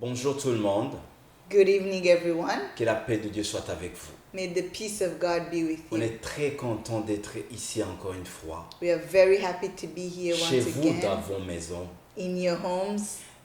Bonjour tout le monde, Good evening, everyone. que la paix de Dieu soit avec vous. May the peace of God be with On you. est très content d'être ici encore une fois, We are very happy to be here chez once vous dans again, vos maisons in your homes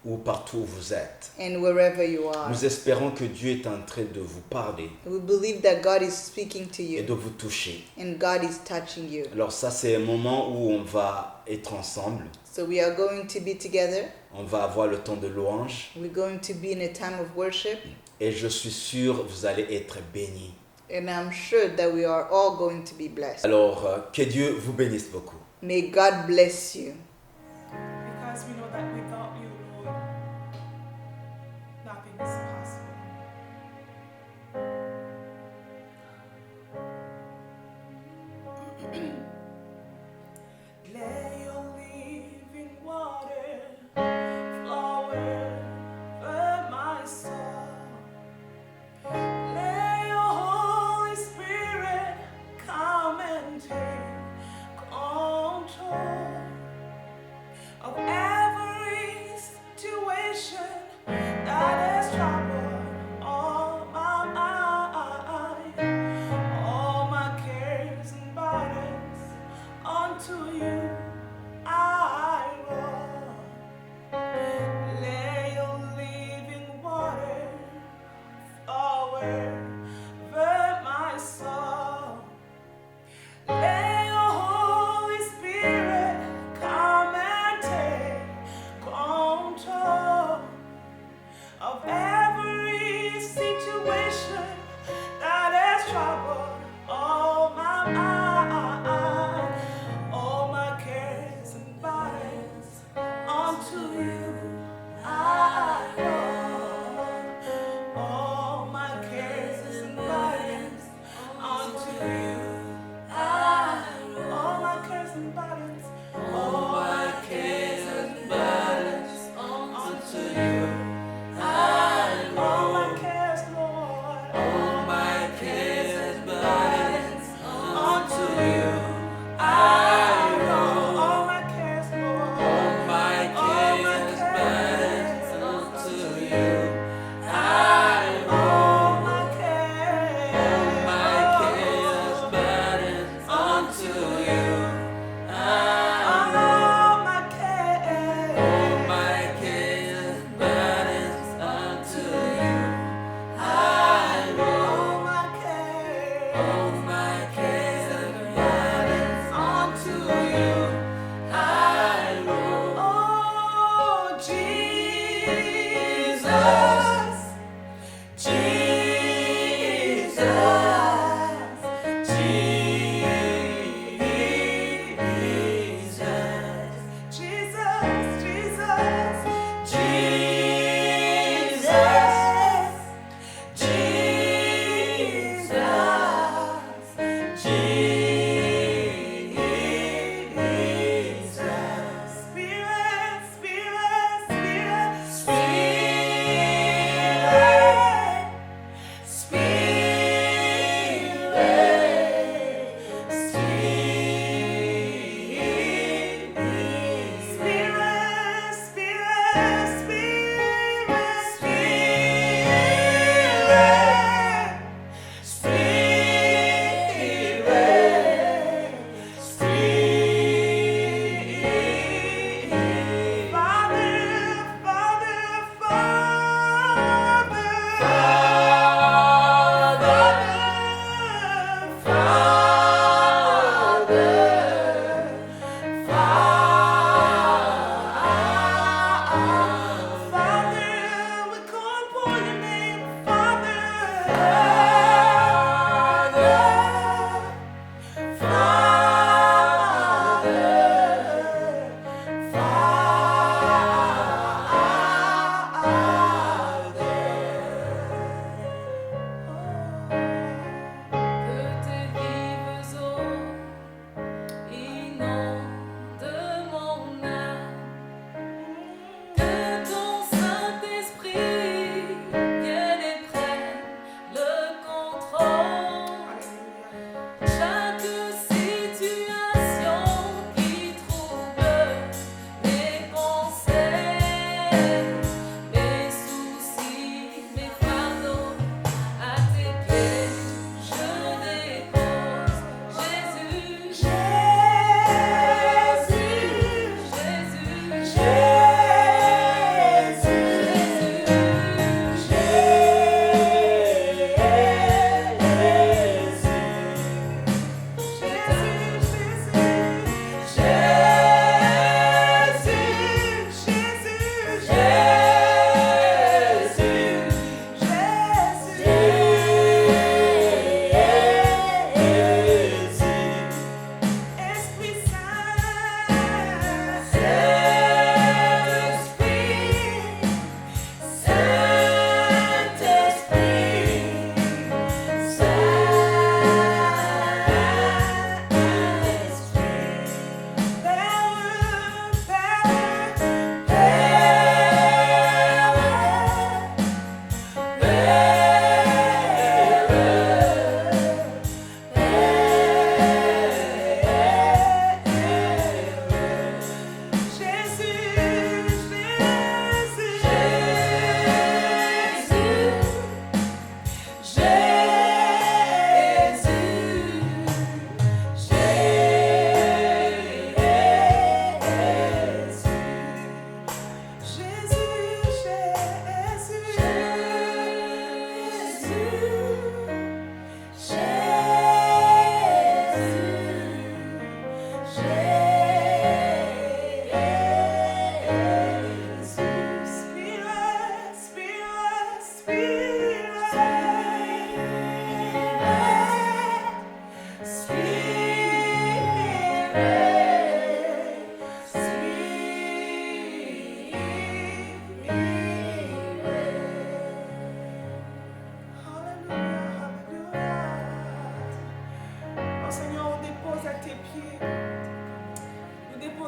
ou partout où vous êtes. and wherever you are. Nous espérons que Dieu est en train de vous parler We believe that God is speaking to et de you vous toucher. and God is touching you. Alors ça c'est un moment où on va être ensemble, So we are going to be together. on va avoir le temps de louange We're going to be in a time of worship, et je suis sûr vous allez être bénis. and I'm sure that we are all going to be blessed. Alors que Dieu vous bénisse beaucoup. May God bless you. Because we know that without you, Lord, nothing is possible. Lay your living water flow over my soul. Lay your Holy Spirit come and take control.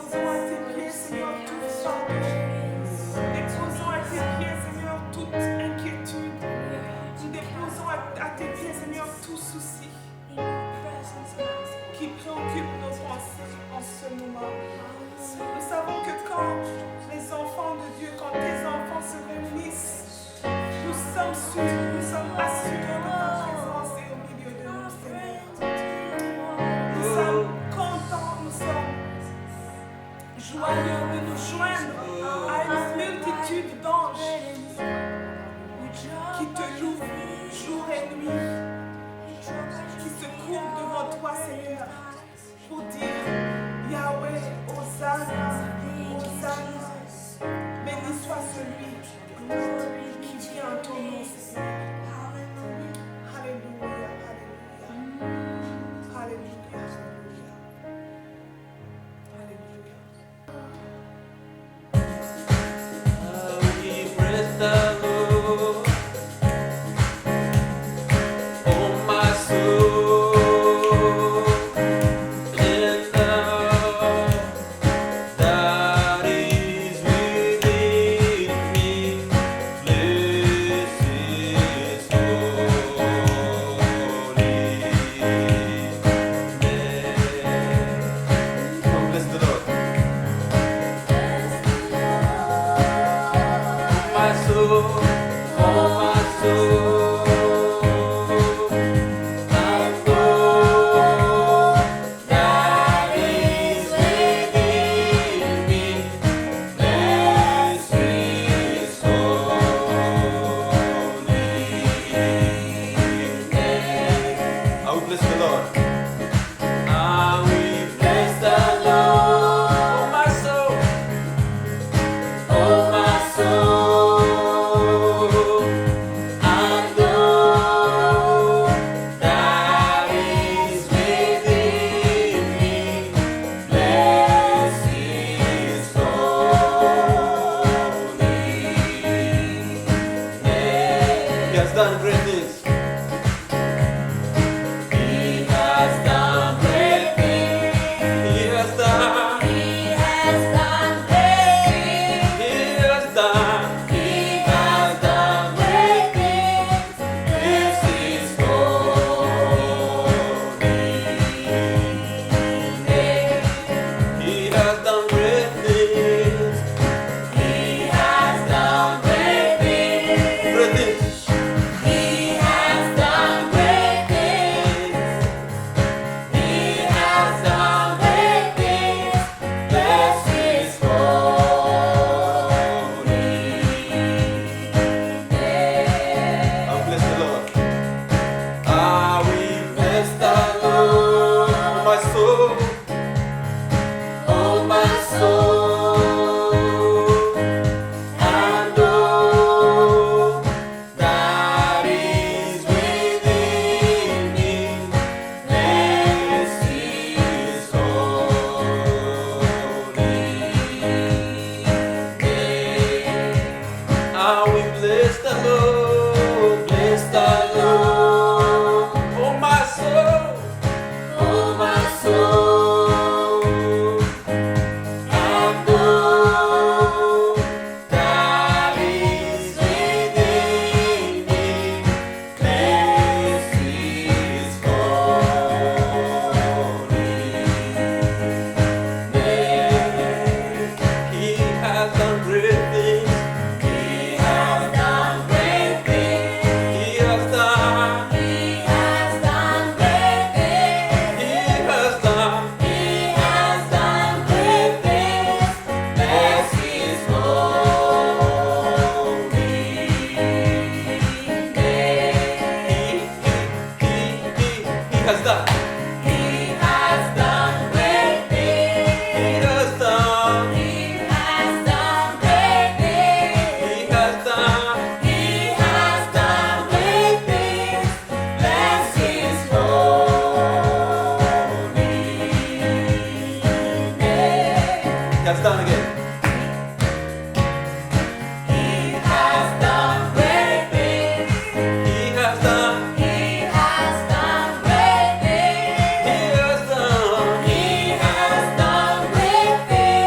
déposons à tes pieds, Seigneur, tout fardeau. Déposons à tes pieds, Seigneur, toute inquiétude. Nous déposons à tes pieds, Seigneur, tout souci qui préoccupe nos pensées en ce moment. Nous savons que quand les enfants de Dieu, quand tes enfants se réunissent, nous sommes sûrs, nous sommes assurés de ta présence et au milieu de nous, Seigneur. Nous sommes contents, nous sommes joyeux de nous joindre à une multitude d'anges qui te louent jour et nuit, qui se courbent devant toi, Seigneur, pour dire Yahweh, Hosanna, Hosanna. Béni soit celui qui vient en ton nom, Seigneur. Alléluia, alléluia. Alléluia, alléluia. We bless the Lord, oh my soul, and all that is within me. Bless His holy name. Come on, bless the Lord. My soul, oh my soul, I know that is within me. Bless His holy name. I will bless the Lord. I will bless the Lord, oh my soul. Oh my soul, I know that is within me. Bless His holy name. He has done great things. He has done great things. He has done. He has done great things. He has done. He has done great things. This is holy name. He has done great things. He has done great things. Great things. He has done great things. He has done great things. Bless His holy name. I'll bless the Lord. I will bless the Lord, my soul. Oh, my soul. I know that is within me. Bless His holy name. I will bless the Lord, bless the Lord. Oh my soul, oh my soul. I know that is within me. Bless His holy name. He has done great things. He has done great things. He has done. He has done great things. He has done. He has done great things. Bless His holy name. He has done. He has done great things. He has done. He has done great things. He has done. He has done great things. Bless His holy name. He has done again. He has done great things. He has done. He has done great things. He has done. He has done great things.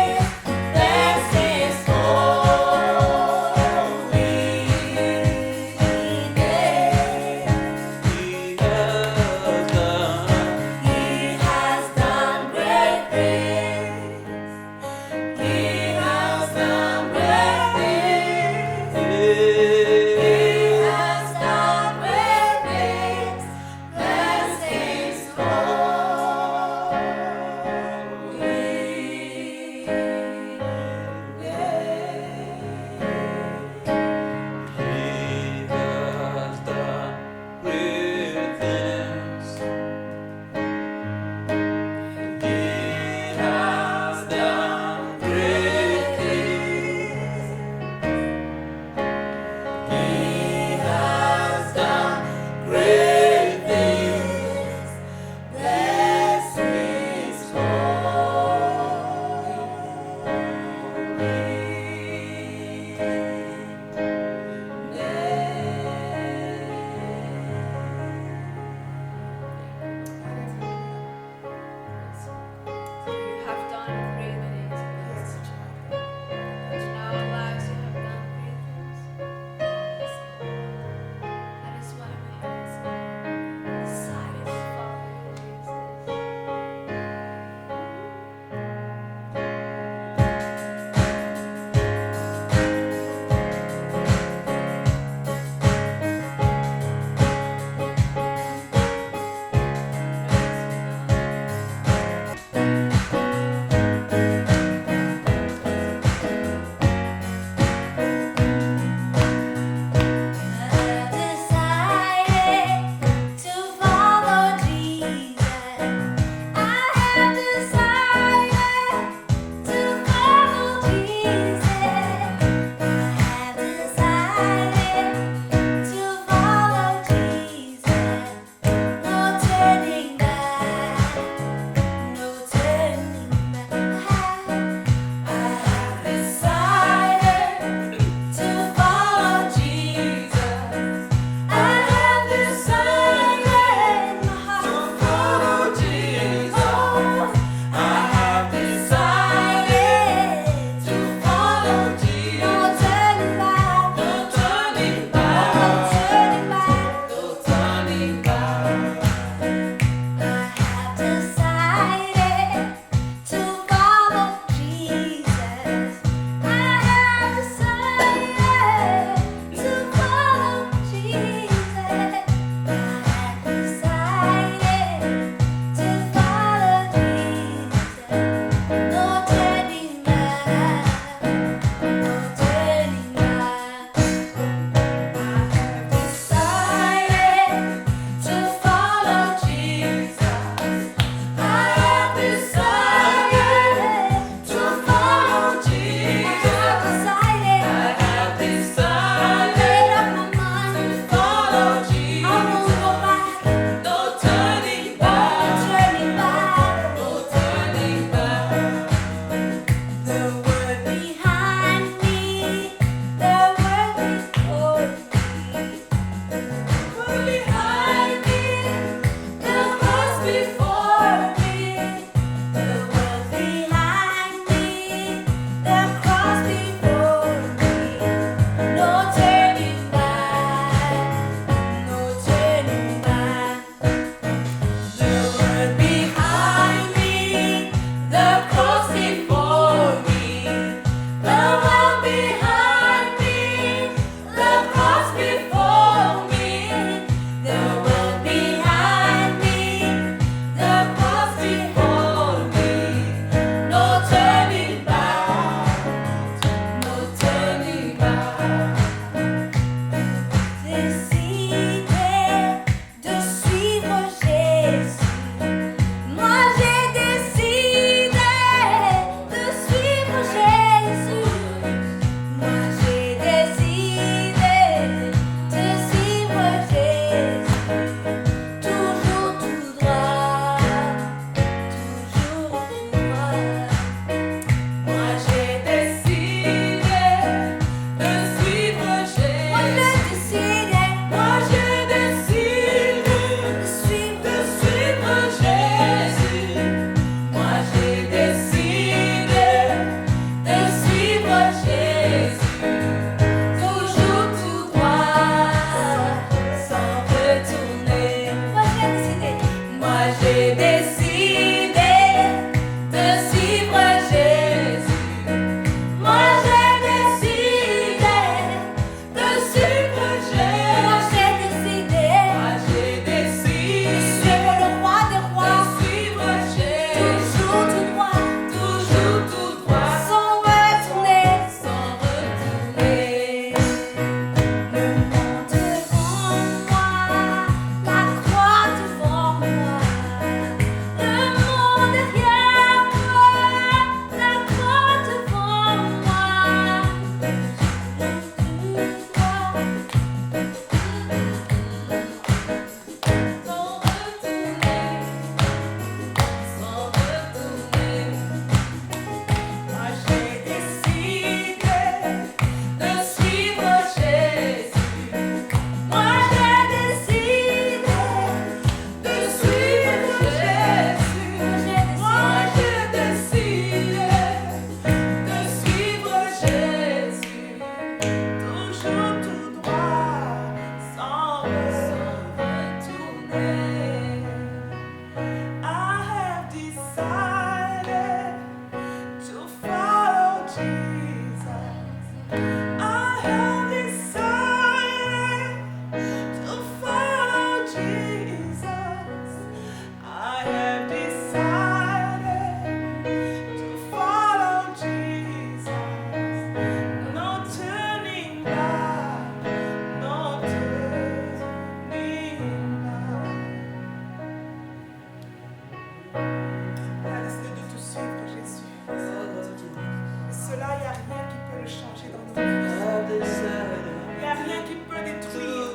cela, il n'y a rien qui peut le changer dans notre vie. I've decided Il n'y a rien qui peut détruire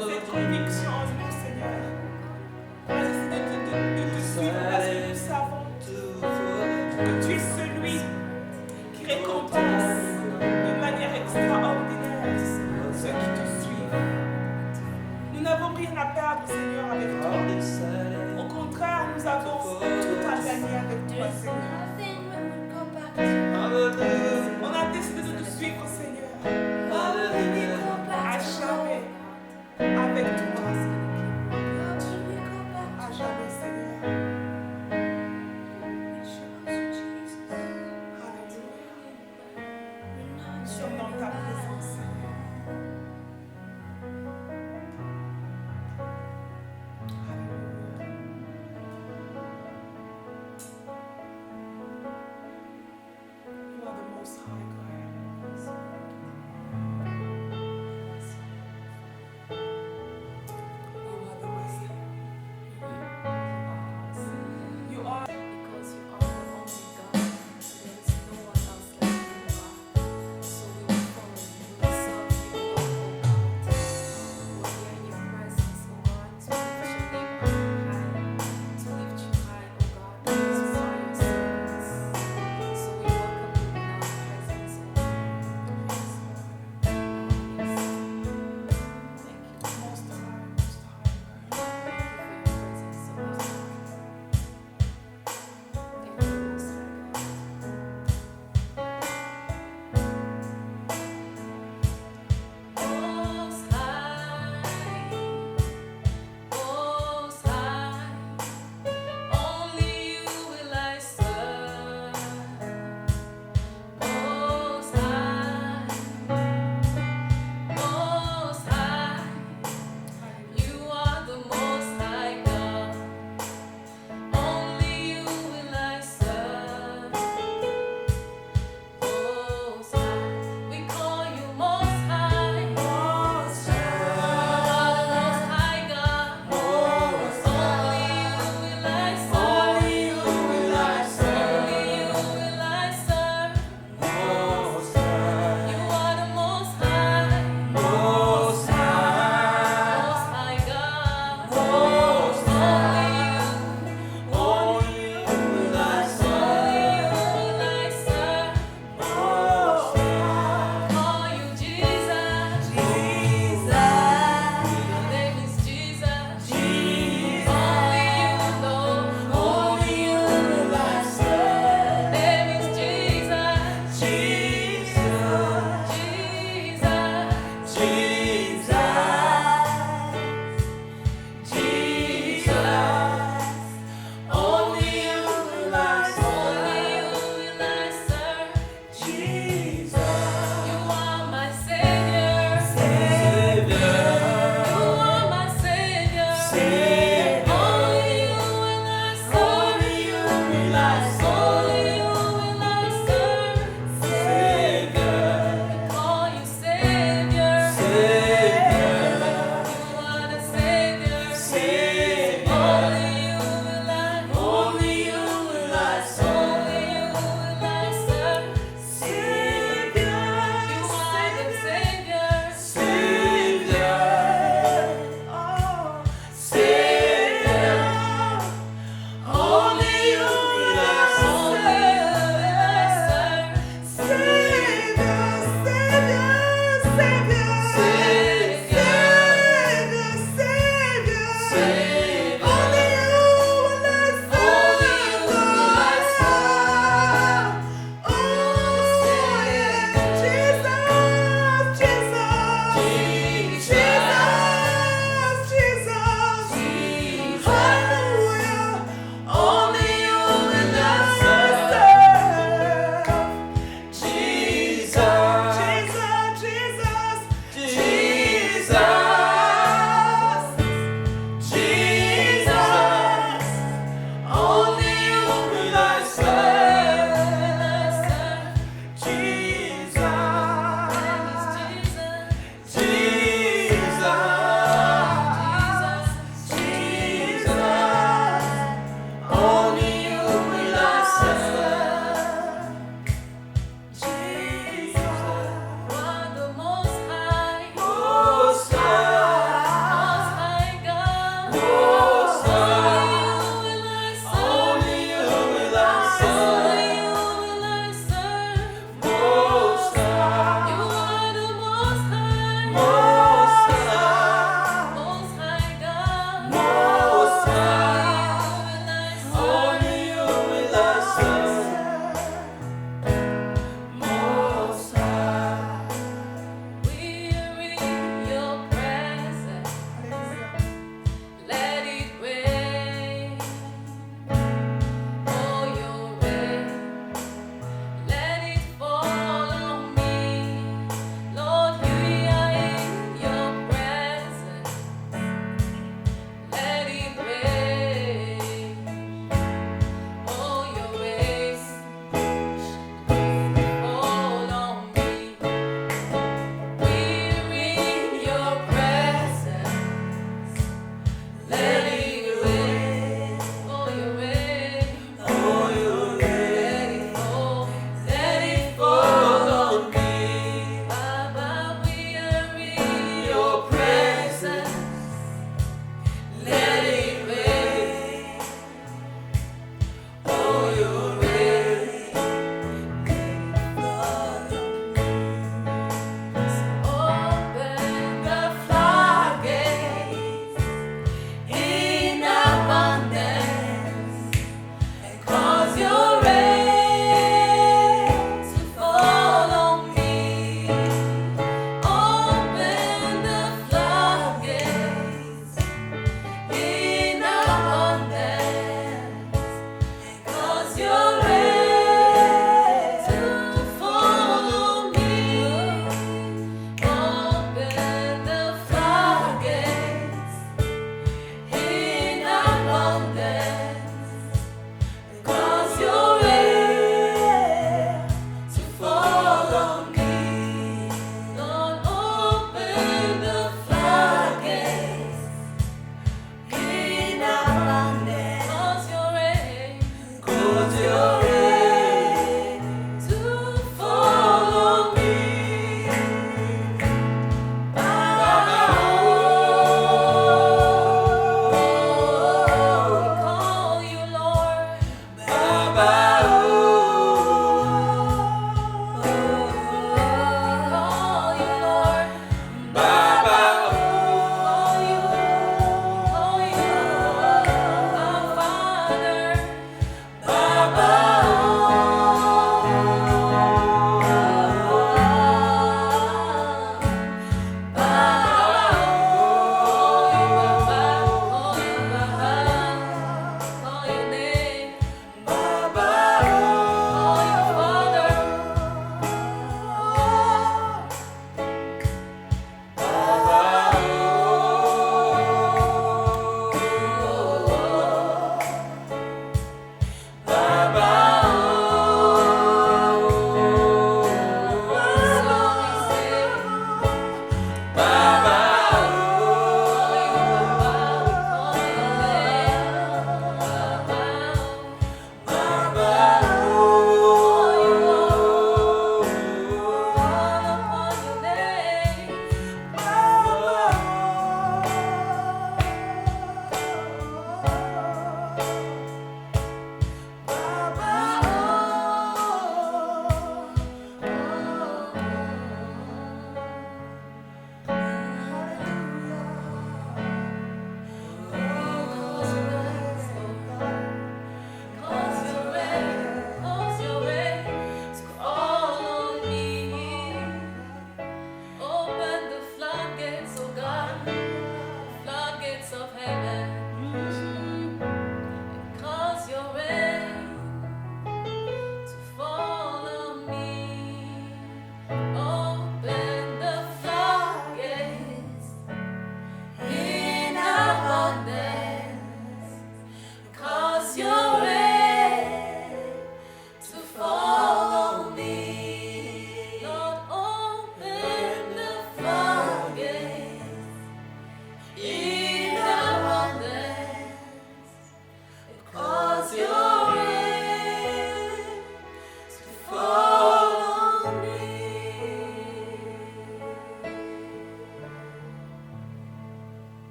cette conviction en nous, Seigneur. On va essayer de te suivre parce que nous savons to follow. que tu es celui qui récompense de manière extraordinaire ceux qui te suivent. Nous n'avons rien à perdre, Seigneur, avec toi. I've decided Au contraire, nous avons tout à gagner avec toi, Seigneur. hallelujah, On a décidé de te suivre, Seigneur, hallelujah. à jamais avec toi. À jamais, Seigneur. Alléluia. Nous sommes dans ta présence, Seigneur. Alléluia. You are the most high God. You are the way. You are. Because you are the only God. There is no one else like you, God. So we will follow you. We will serve you, Lord, oh God. We are in your presence, oh God, to lift your name on high, to lift you high, oh God, because you are your servants. So we welcome you in our presence,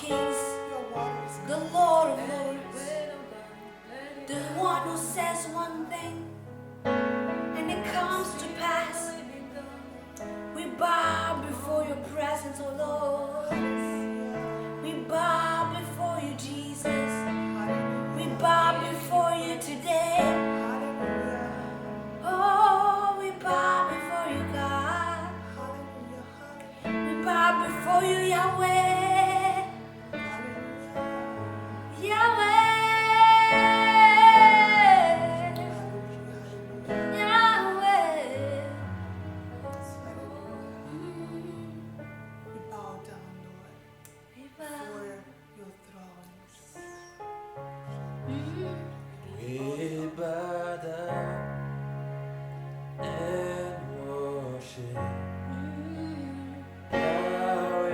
kings, Your water is the Lord of lords, the one who says one thing and it comes to pass. We bow before your presence, oh Lord. We bow before you, Jesus. We bow before you today. Hallelujah. Oh, we bow before you, God. Hallelujah. We bow before you, Yahweh. Yahweh. Yahweh. We bow down, Lord, We before bow. your throne. We bow down and worship Yahweh.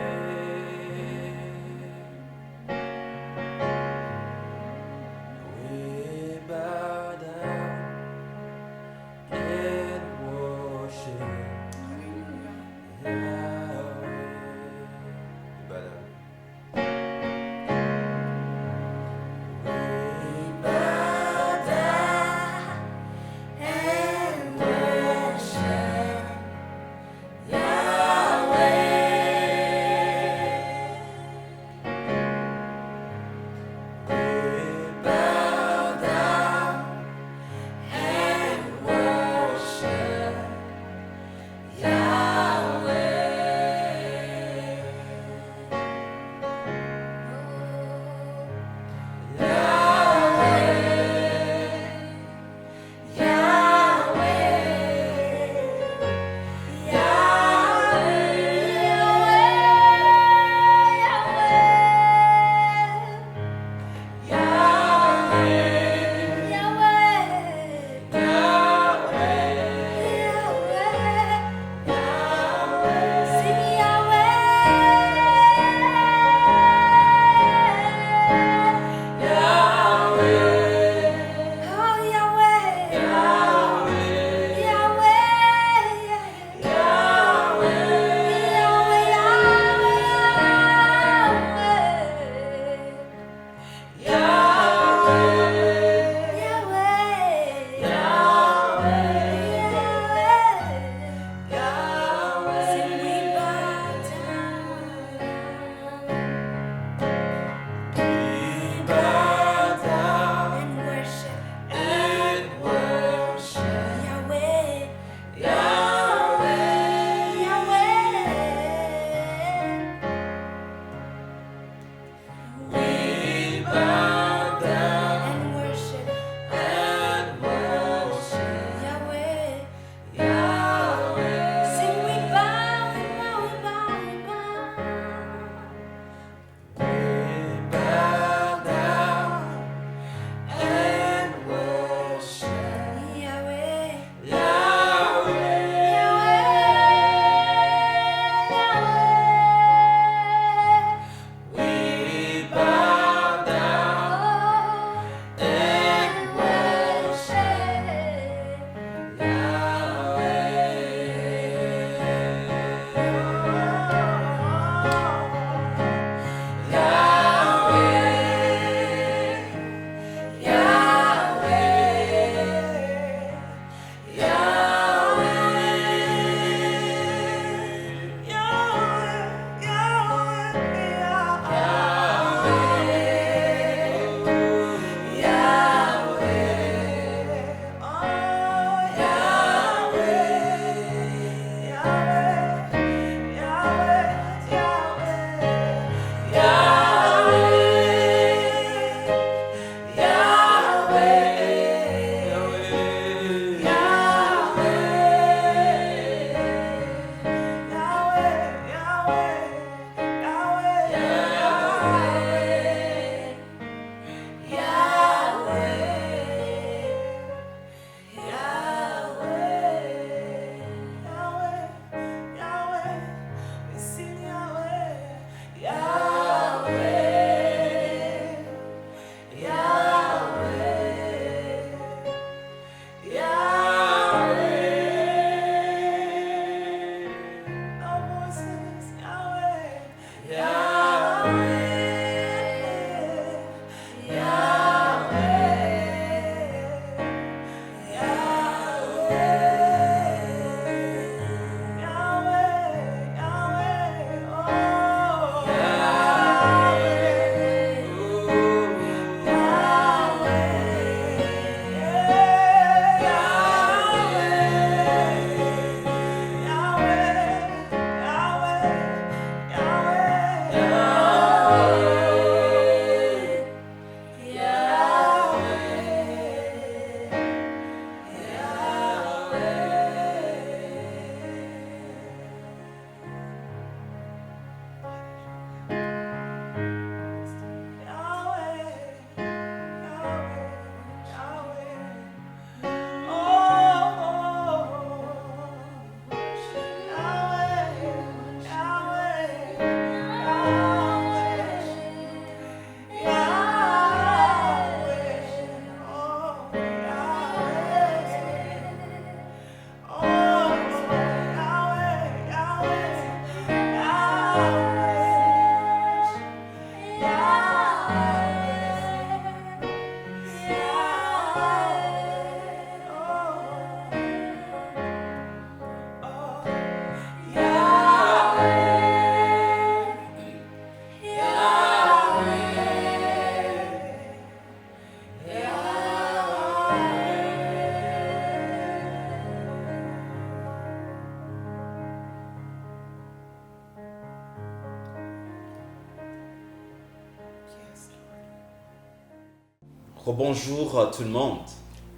Rebonjour tout le monde.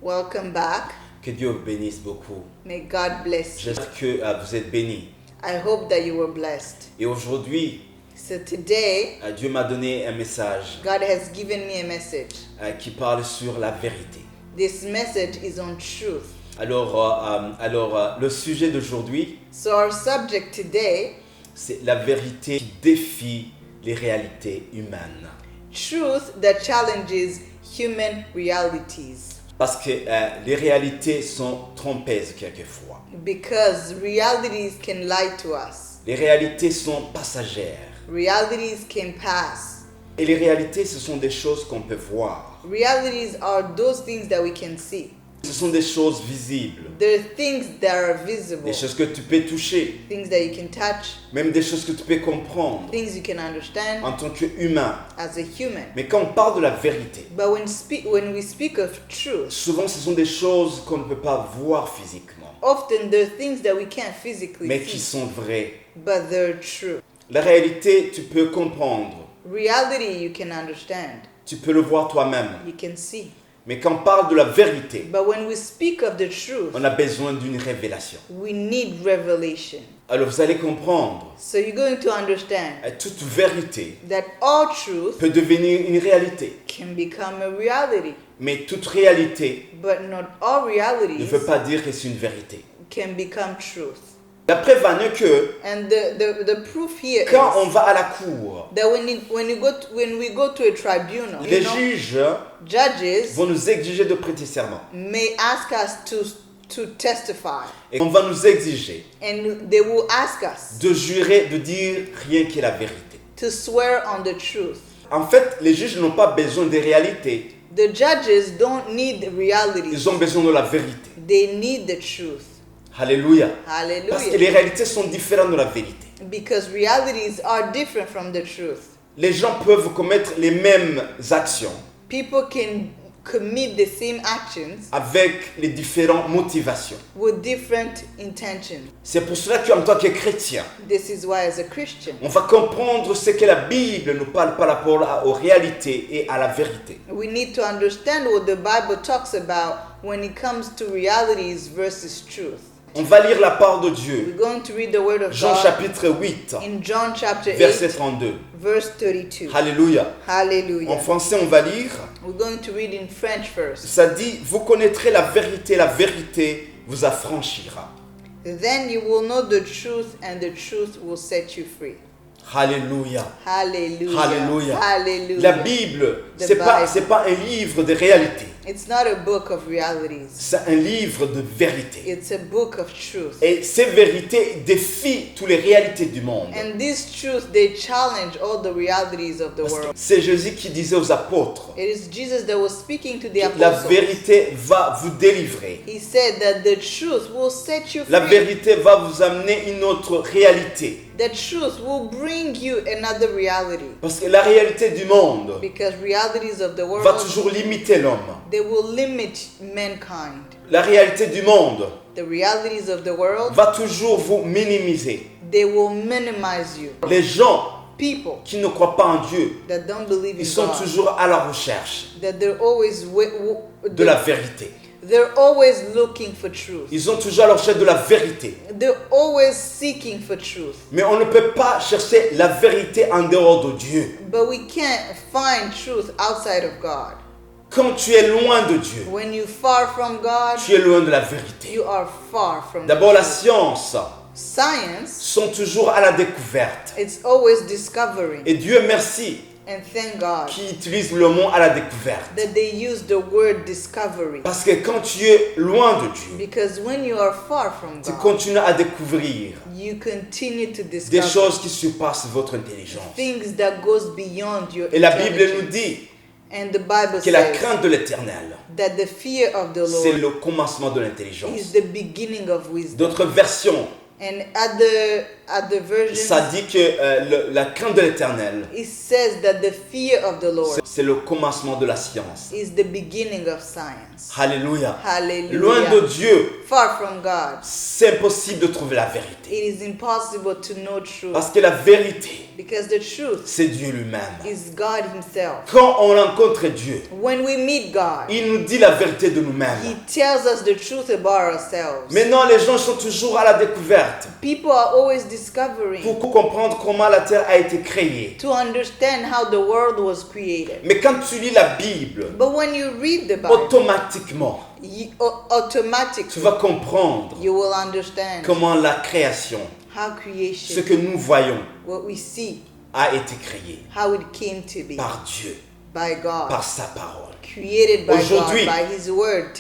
Welcome back. Que Dieu vous bénisse beaucoup. May God bless you. J'espère que vous êtes bénis. I hope that you were blessed. Et aujourd'hui, So today, Dieu m'a donné un message God has given me a message. qui parle sur la vérité. This message is on truth. Alors, le sujet d'aujourd'hui, So our subject today, c'est la vérité qui défie les réalités humaines. truth that challenges human realities. Parce que les réalités sont trompeuses quelquefois. Because realities can lie to us. Les réalités sont passagères. Realities can pass. Et les réalités, ce sont des choses qu'on peut voir. Realities are those things that we can see. Ce sont des choses visibles. They're things that are visible. Des choses que tu peux toucher. Things that you can touch. Même des choses que tu peux comprendre Things you can understand en tant qu'humain. as a human. Mais quand on parle de la vérité, But when we speak of truth, souvent ce sont des choses qu'on ne peut pas voir physiquement, often there are things that we can't physically mais qui see, sont vraies. but they're true. La réalité, tu peux comprendre. Reality you can understand, Tu peux le voir toi-même. you can see. Mais quand on parle de la vérité, But when we speak of the truth, on a besoin d'une révélation. we need revelation. Alors vous allez comprendre, So you're going to understand toute vérité that all truth peut devenir une réalité. can become a reality, Mais toute réalité but not all ne realities veut pas dire que c'est une vérité. can become truth. La preuve en est que And the proof here quand on is va à la cour, that when we go to a tribunal, les juges judges vont nous exiger de prêter serment. may ask us to testify, Et on va nous exiger and they will ask us de jurer, de dire rien que la vérité. to swear on the truth. En fait, les juges n'ont pas besoin des réalités, The judges don't need realities, ils ont besoin de la vérité. they need the truth. Alléluia. Parce que Hallelujah. les réalités sont différentes de la vérité. Because realities are different from the truth. Les gens peuvent commettre les mêmes actions People can commit the same actions avec les différentes motivations. with different intentions. C'est pour cela qu'en tant que chrétien, This is why, as a Christian, on va comprendre ce que la Bible nous parle par rapport aux réalités et à la vérité. we need to understand what the Bible talks about when it comes to realities versus truth. On va lire la parole de We're Dieu. going to read the word of Jean God chapitre 8, in John chapter 8, verset 32. verse 32. Alléluia. En Hallelujah. français, on va lire. We're going to read in French first. Ça dit, vous connaîtrez la vérité vous affranchira. Then you will know the truth, and the truth will set you free. Alléluia. Hallelujah. Alléluia. Hallelujah. La Bible, The c'est pas un livre de réalité. It's not a book of realities. C'est un livre de vérité. It's a book of truth. Et ces vérités défient toutes les réalités du monde. And these truths, they challenge all the realities of the Parce que world. c'est Jésus qui disait aux apôtres, It is Jesus that was speaking to the la apostles. vérité va vous délivrer. He said that the truth will set you La free. vérité va vous amener une autre réalité. The truth will bring you another reality. Parce que la réalité du monde Because realities of the va world, toujours limiter l'homme. they will limit mankind. La réalité du monde The realities of the world, va toujours vous minimiser. they will minimize you. Les gens People qui ne croient pas en Dieu, that don't believe in ils sont God, toujours à la recherche that they're always de la vérité. they're always looking for truth. Ils ont toujours à la recherche de la vérité. They're always seeking for truth. Mais on ne peut pas chercher la vérité en dehors de Dieu. But we can't find truth outside of God. Quand tu es loin de Dieu, When you're far from God, tu es loin de la vérité. you are far from D'abord, the la truth. science Science, sont toujours à la découverte. it's always discovering. Et Dieu merci And thank God qui utilise le mot à la découverte. that they use the word discovery. Parce que quand tu es loin de Dieu, Because when you are far from tu God, continues à découvrir you continue to des discover choses qui surpassent votre intelligence. things that goes beyond your Et la Bible nous intelligence. dit And the Bible que la says crainte de l'Éternel, that the fear of the c'est Lord le commencement de is l'intelligence. the beginning of wisdom. D'autres versions And at the version, ça dit que la crainte de l'Éternel, it says that the fear of the Lord c'est le commencement de la science. is the beginning of science. Alléluia. Hallelujah. Loin de Dieu, Far from God, c'est impossible de trouver la vérité. it is impossible to know truth Parce que la vérité, because the truth c'est Dieu lui-même. is God Himself. Quand on rencontre Dieu, When we meet God, il nous dit la vérité de He nous-mêmes. tells us the truth about ourselves. Maintenant, les gens sont toujours à la découverte People are always discovering pour comprendre comment la terre a été créée. to understand how the world was created. Mais quand tu lis la Bible, But when you read the Bible, automatiquement, automatically tu vas comprendre you will understand comment la création, how ce creation, que nous voyons, what we see, a été créé how it came to be par Dieu, by God, par sa parole. created by God, Aujourd'hui, by His word.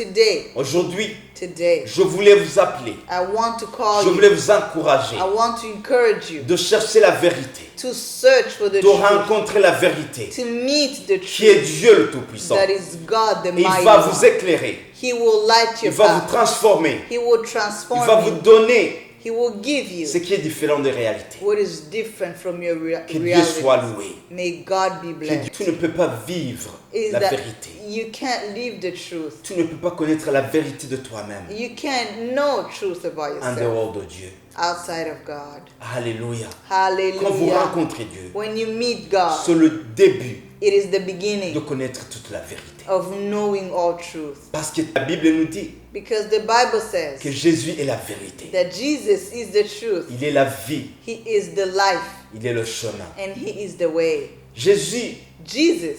Aujourd'hui, Today, je voulais vous appeler, I want to call je you, voulais vous encourager I want to encourage you de chercher la vérité, to search for the de truth, rencontrer la vérité, to meet the qui est truth Dieu le Tout-Puissant. that is God, the Il mighty va vous one. éclairer, He will light il your va vous path. transformer, He will il transform va vous you. donner He will give you ce qui est différent des réalités. what is different from your Que Dieu reality. soit loué. May God be Que blessed. tu ne peux pas vivre Is la that vérité. you can't live the truth. Tu ne peux pas connaître la vérité de toi-même You can't know truth about en yourself dehors de Dieu. outside of God. Alléluia. Quand vous Hallelujah. rencontrez Dieu, When you meet God, c'est le début it is the de beginning connaître toute la vérité. of knowing all truth. Parce que la Bible nous dit Because the Bible says que Jésus est la vérité. that Jesus is the truth. Il est la vie, He is the life il est le chemin. and He is the way. Jésus, Jesus,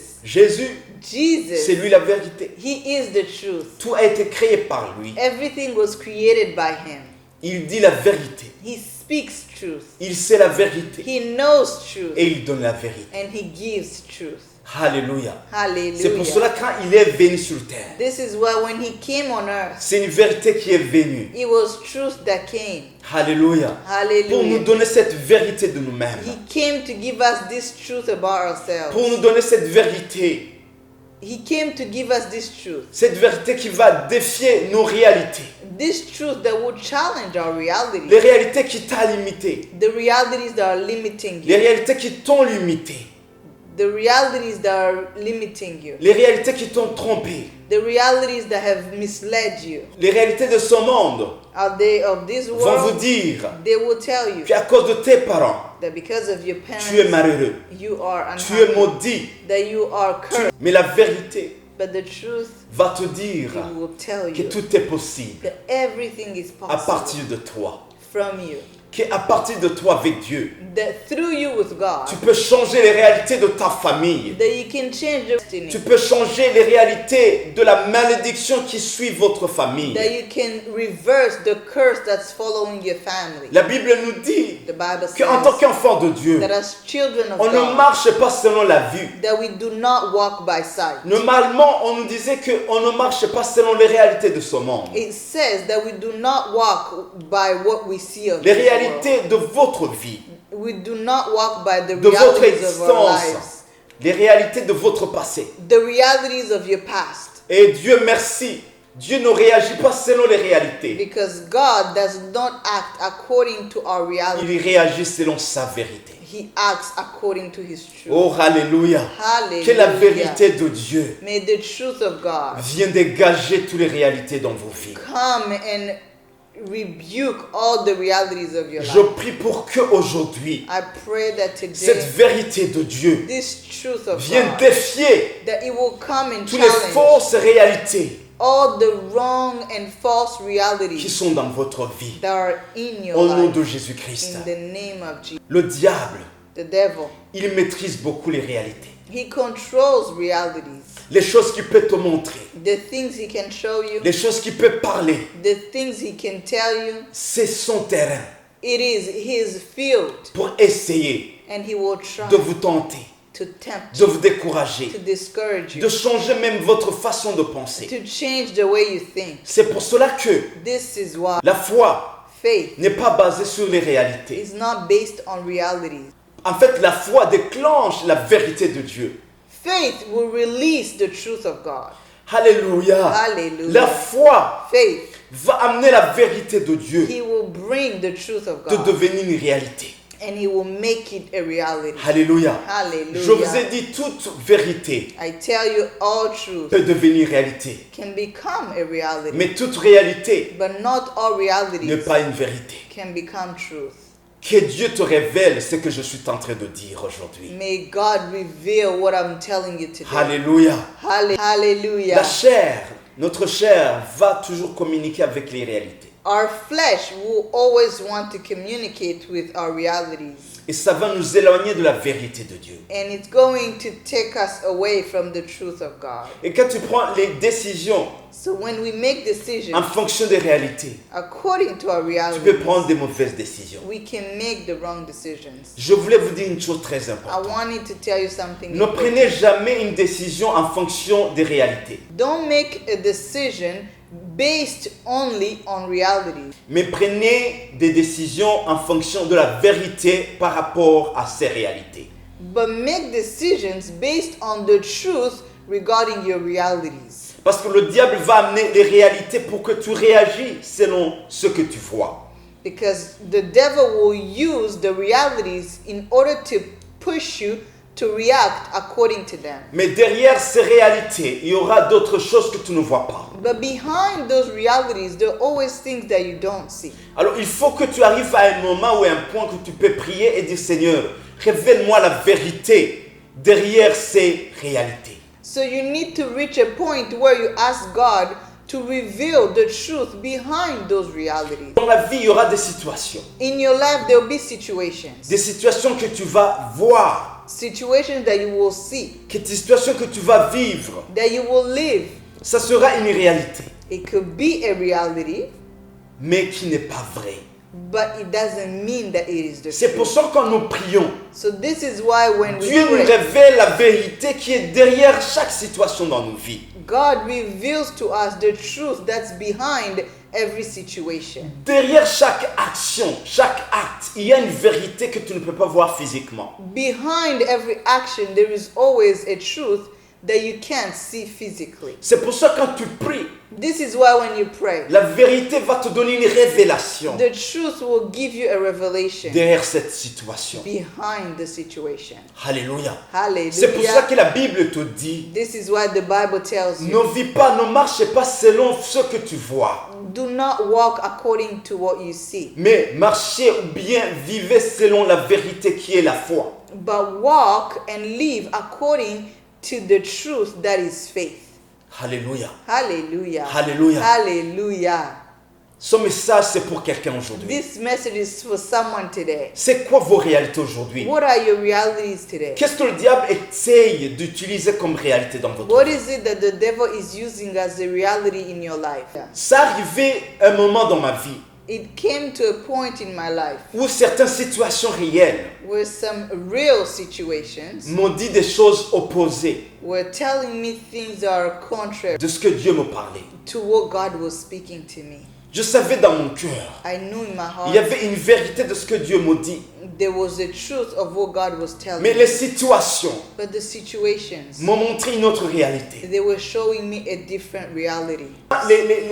c'est lui la vérité. He is the truth. Tout a été créé par lui. Everything was created by Him. Il dit la vérité. He speaks truth. Il sait la vérité. He knows truth. Et il donne la vérité. And He gives truth. Alléluia. Hallelujah. C'est pour cela quand il est venu sur terre, This is why when He came on earth, c'est une vérité qui est venue. it was truth that came. Alléluia. Pour nous Hallelujah. donner cette vérité de nous-mêmes. He came to give us this truth about ourselves. Pour nous donner cette vérité. He came to give us this truth. Cette vérité qui va défier nos réalités. This truth that will challenge our Les reality. réalités qui t'ont limité. The realities that are limiting Les you. réalités qui t'ont limité. The realities that are limiting you. Les réalités qui t'ont trompé. The realities that have misled you. Les réalités de ce monde Are they of this vont vous world? dire They will tell you qu'à cause de tes parents, that because of your tu es parents, malheureux. you are Tu es unhappy, maudit. that you are cursed. Mais la vérité But the truth, va te dire it will tell que you tout est possible that everything is à possible partir de toi. from you. Qu'à partir de toi avec Dieu, That through you with God, tu peux changer les réalités de ta famille. that you can change your destiny. Tu peux changer les réalités de la malédiction qui suit votre famille. That you can reverse the curse that's following your family. La Bible nous dit The Bible qu'en tant says qu'enfant de Dieu, that as children of on ne God, marche pas selon la vue. that we do not walk by sight. Normalement, on nous disait qu'on ne marche pas selon les réalités de ce monde. It says that we do not walk by what we see of Les this world. réalités de votre vie, We do not walk by the de votre realities of our existence, lives, les réalités de votre passé. the realities of your past. Et Dieu merci, Dieu ne réagit pas selon les réalités. Because God does not act according to our reality. Il réagit selon sa vérité. He acts according to His truth. Oh, alléluia. Hallelujah. Que la vérité de Dieu May the truth of God vienne dégager toutes les réalités dans vos vies. come and rebuke all the realities of your Je life. prie pour que aujourd'hui, I pray that cette today, vérité de Dieu this truth of vienne God, défier that it will come and toutes les challenge fausses réalités all the wrong and false qui realities sont dans votre vie. that are in your Au nom life. de Jésus-Christ. In the name of Jesus. Le diable, The devil, il maîtrise beaucoup les réalités. he controls realities. Les choses qu'il peut te montrer, The things he can show you, les choses qu'il peut parler, the things he can tell you, c'est son terrain it is his field. pour essayer And he will try de vous tenter, to tempt de you, vous décourager, to discourage de you, changer même votre façon de penser. to change the way you think. C'est pour cela que This is why la foi faith n'est pas basée sur les réalités. is not based on realities. En fait, la foi déclenche la vérité de Dieu. Faith will release the truth of God. Alléluia. Hallelujah. La foi Faith va amener la vérité de Dieu He will bring the truth of de God devenir une réalité. and He will make it a reality. Alléluia. Hallelujah. Je vous ai dit, toute vérité I tell you, all truth peut devenir réalité. can become a reality, Mais toute réalité but not all n'est realities pas une vérité. can become truth. Que Dieu te révèle ce que je suis en train de dire aujourd'hui. May God reveal what I'm telling you today. Alléluia. Hallelujah. La chair, notre chair va toujours communiquer avec les réalités. Our flesh will always want to communicate with our realities, Et ça va nous éloigner de la vérité de Dieu. and it's going to take us away from the truth of God. Et quand tu prends les décisions So when we make en decisions fonction des réalités, according to our tu peux realities, prendre des mauvaises décisions. we can make the wrong decisions. Je voulais vous dire une chose très I importante. wanted to tell you something Ne important. prenez jamais une décision en fonction des réalités, Don't make a decision based only on reality, mais prenez des décisions en fonction de la vérité par rapport à ces réalités. but make decisions based on the truth regarding your realities. Parce que le diable va amener les réalités pour que tu réagis selon ce que tu vois. Because the devil will use the realities in order to push you to react according to them. Mais derrière ces réalités, il y aura d'autres choses que tu ne vois pas. But behind those realities, there are always things that you don't see. Alors il faut que tu arrives à un moment ou à un point que tu peux prier et dire Seigneur, révèle-moi la vérité derrière ces réalités. So you need to reach a point where you ask God to reveal the truth behind those realities. Dans la vie, il y aura des situations. In your life, there will be situations. Des situations que tu vas voir, Situations that you will see, des situations que tu vas vivre. that you will live. Ça sera une réalité, It could be a reality, mais qui n'est pas vraie. but it doesn't mean that it is the C'est pour truth. ça que quand nous prions, So this is why when we Dieu nous pray, révèle la vérité qui est derrière chaque situation dans nos vies. God reveals to us the truth that's behind every situation. Derrière chaque action, chaque acte, il y a une vérité que tu ne peux pas voir physiquement. Behind every action, there is always a truth that you can't see physically. C'est pour ça que quand tu pries, This is why when you pray, la vérité va te donner une révélation the truth will give you a revelation derrière cette situation. behind the situation. Alléluia. C'est pour ça Hallelujah. que la Bible te dit, This is why the Bible tells ne you, vis pas, ne marche pas selon ce que tu vois, do not walk according to what you see, mais marchez ou bien vivez selon la vérité qui est la foi. but walk and live according to the truth that is faith. Alléluia. Hallelujah. Alléluia. Hallelujah. Ce message, c'est pour quelqu'un aujourd'hui. This message is for someone today. C'est quoi vos réalités aujourd'hui? What are your realities today? Qu'est-ce que le diable essaye d'utiliser comme réalité dans votre What vie? is it that the devil is using as the reality in your life? Ça arrivait un moment dans ma vie It came to a point in my life où certaines situations réelles where some real situations m'ont dit des choses opposées were telling me things that are contrary de ce que Dieu me parlait. to what God was speaking to me. Je savais dans mon cœur, I knew in my il y heart avait une vérité de ce que Dieu me dit. there was a truth of what God was telling Mais me. les situations But the situations, m'ont montré une autre réalité. they were showing me a different reality.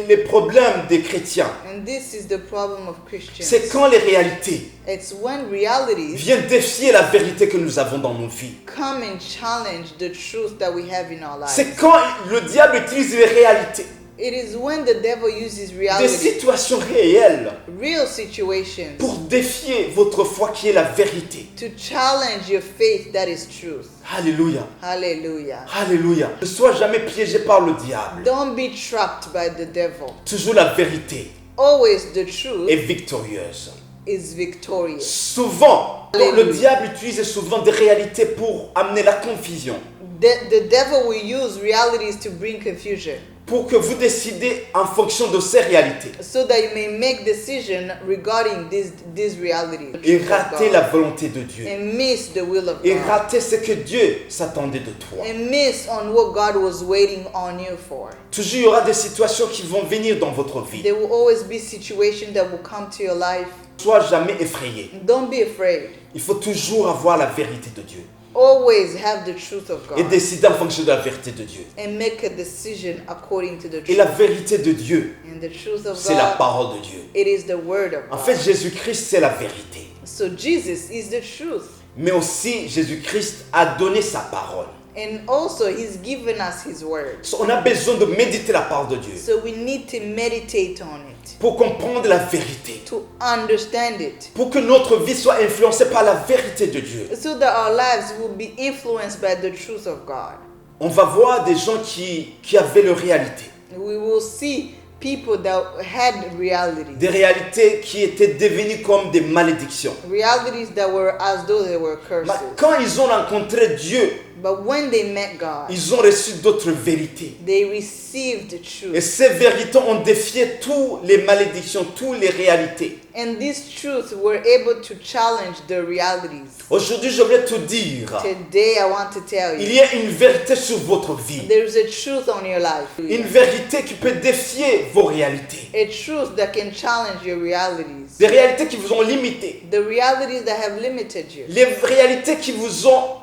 Les problèmes des chrétiens, And this is the problem of Christians. c'est quand les réalités It's when realities viennent défier la vérité que nous avons dans nos vies. come and challenge the truth that we have in our lives. C'est quand le diable utilise les réalités, It is when the devil uses des reality, situations réelles, real situations, pour défier votre foi qui est la vérité. to challenge your faith that is truth. Alléluia. Hallelujah. Alléluia. Ne sois jamais piégé par le diable. Don't be trapped by the devil. Toujours la vérité Always the truth est victorieuse. is victorious. Souvent, Alléluia. le diable utilise souvent des réalités pour amener la confusion. The devil will use realities to bring confusion, Pour que vous décidez en fonction de ces réalités so that you may make decision regarding this reality. et rater la volonté de Dieu. And miss the will of Et God. rater ce que Dieu s'attendait de toi. And miss on what God was waiting on you for. Toujours, il y aura des situations qui vont venir dans votre vie. There will always be situations that will come to your life. Sois jamais effrayé. Don't be afraid. Il faut toujours avoir la vérité de Dieu. Always have the truth of et God décider en fonction de la vérité de Dieu. and make a decision according to the Et la truth. vérité de Dieu, And the truth of c'est la God, parole de Dieu. it is the word of En fait, God. Jésus-Christ, c'est la vérité. So Jesus is the truth. Mais aussi, Jésus-Christ a donné sa parole. And also He's given us His word. So, on a besoin de méditer la parole de Dieu So we need to meditate on it, pour comprendre la vérité. to understand it, Pour que notre vie soit influencée par la vérité de Dieu. so that our lives will be influenced by the truth of God. On va voir des gens qui avaient leur réalité. We will see people that had realities. Des réalités qui étaient devenues comme des malédictions. Realities that were as though they were Mais curses. quand ils ont rencontré Dieu, But when they met God, ils ont reçu d'autres vérités. they received the Et truth. ces vérités ont défié toutes les malédictions, toutes les réalités. And these truths were able to challenge the realities. Aujourd'hui, je voulais te dire, Today I want to tell il you, y a une vérité sur votre vie. there is a truth on your life. Une vérité qui peut défier vos réalités. A truth that can challenge your realities. Des réalités qui vous ont limité. The realities that have limited you. Les réalités qui vous ont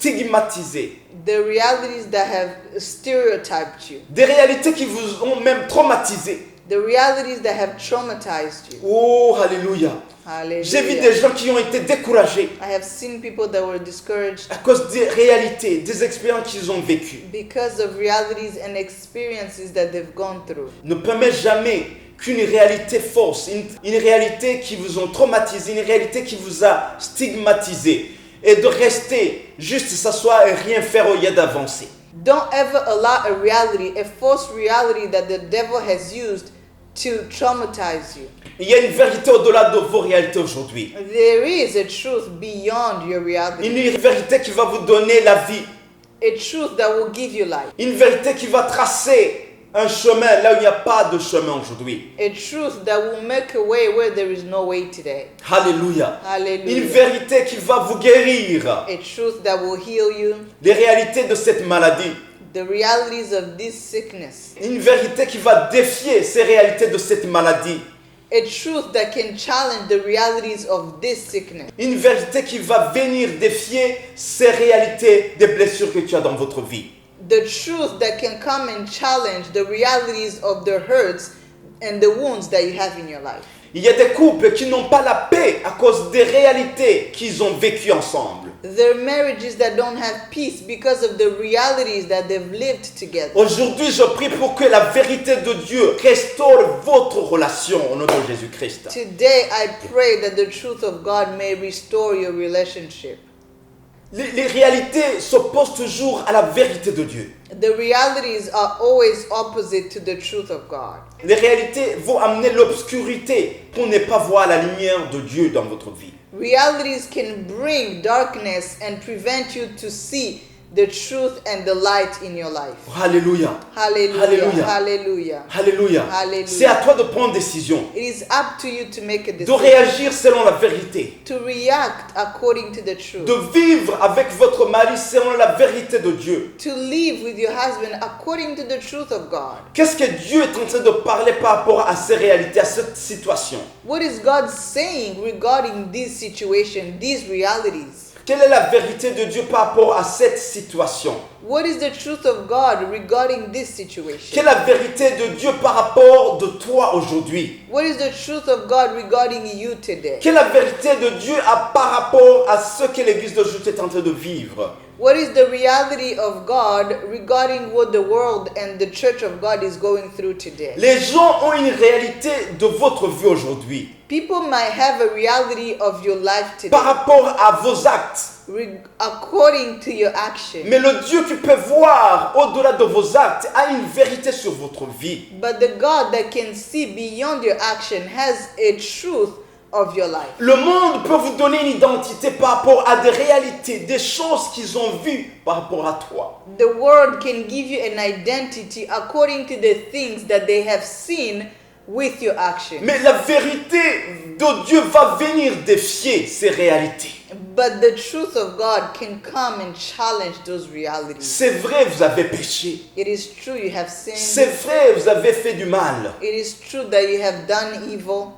stigmatisé. The realities that have stereotyped you. Des réalités qui vous ont même traumatisé. The realities that have traumatized you. Oh, alléluia. J'ai vu des Hallelujah. gens qui ont été découragés I have seen people that were discouraged à cause des réalités, des expériences qu'ils ont vécues. because of realities and experiences that they've gone through. Ne permet jamais qu'une réalité fausse, une réalité qui vous ont traumatisé, une réalité qui vous a stigmatisé, et de rester juste s'asseoir et rien faire au lieu d'avancer. Don't ever allow a reality, a false reality that the devil has used to traumatize you. Il y a une vérité au-delà de vos réalités aujourd'hui. There is a truth beyond your reality. Une vérité qui va vous donner la vie. A truth that will give you life. Une vérité qui va tracer un chemin là où il n'y a pas de chemin aujourd'hui. A truth that will make a way where there is no way today. Alléluia. Une Hallelujah. vérité qui va vous guérir A truth that will heal you. des réalités de cette maladie. The realities of this sickness. Une vérité qui va défier ces réalités de cette maladie. A truth that can challenge the realities of this sickness. Une vérité qui va venir défier ces réalités des blessures que tu as dans votre vie. The truth that can come and challenge the realities of the hurts and the wounds that you have in your life. Il y a des couples qui n'ont pas la paix à cause des réalités qu'ils ont vécues ensemble. There are marriages that don't have peace because of the realities that they've lived together. Aujourd'hui, je prie pour que la vérité de Dieu restaure votre relation au nom de Jésus-Christ. Today, I pray that the truth of God may restore your relationship. Les réalités s'opposent toujours à la vérité de Dieu. The realities are always opposite to the truth of God. Les réalités vont amener l'obscurité pour ne pas voir la lumière de Dieu dans votre vie. Realities can bring darkness and prevent you to see the truth and the light in your life. Alléluia. Hallelujah. Hallelujah. Hallelujah. Alléluia. Hallelujah. C'est à toi de prendre décision, It is up to you to make a de decision, réagir selon la vérité, to react according to the truth, de vivre avec votre mari selon la vérité de Dieu. to live with your husband according to the truth of God. Qu'est-ce que Dieu est en train de parler par rapport à ces réalités, à cette situation? What is God saying regarding this situation, these realities? Quelle est la vérité de Dieu par rapport à cette situation? What is the truth of God regarding this situation? Quelle est la vérité de Dieu par rapport de toi aujourd'hui? What is the truth of God regarding you today? Quelle est la vérité de Dieu par rapport à ce que l'Église d'aujourd'hui est en train de vivre? What is the reality of God regarding what the world and the church of God is going through today? Les gens ont une réalité de votre vie aujourd'hui People might have a reality of your life today par rapport à vos actes. according to your action. Mais le Dieu qui peut voir au-delà de vos actes a une vérité sur votre vie. But the God that can see beyond your action has a truth of your life. Le monde peut vous donner une identité par rapport à des réalités, des choses qu'ils ont vues par rapport à toi. The world can give you an identity according to the things that they have seen with your action. Mais la vérité de Dieu va venir défier ces réalités. But the truth of God can come and challenge those realities. C'est vrai, vous avez péché. It is true you have C'est sinned. vrai, vous avez fait du mal. It is true that you have done evil.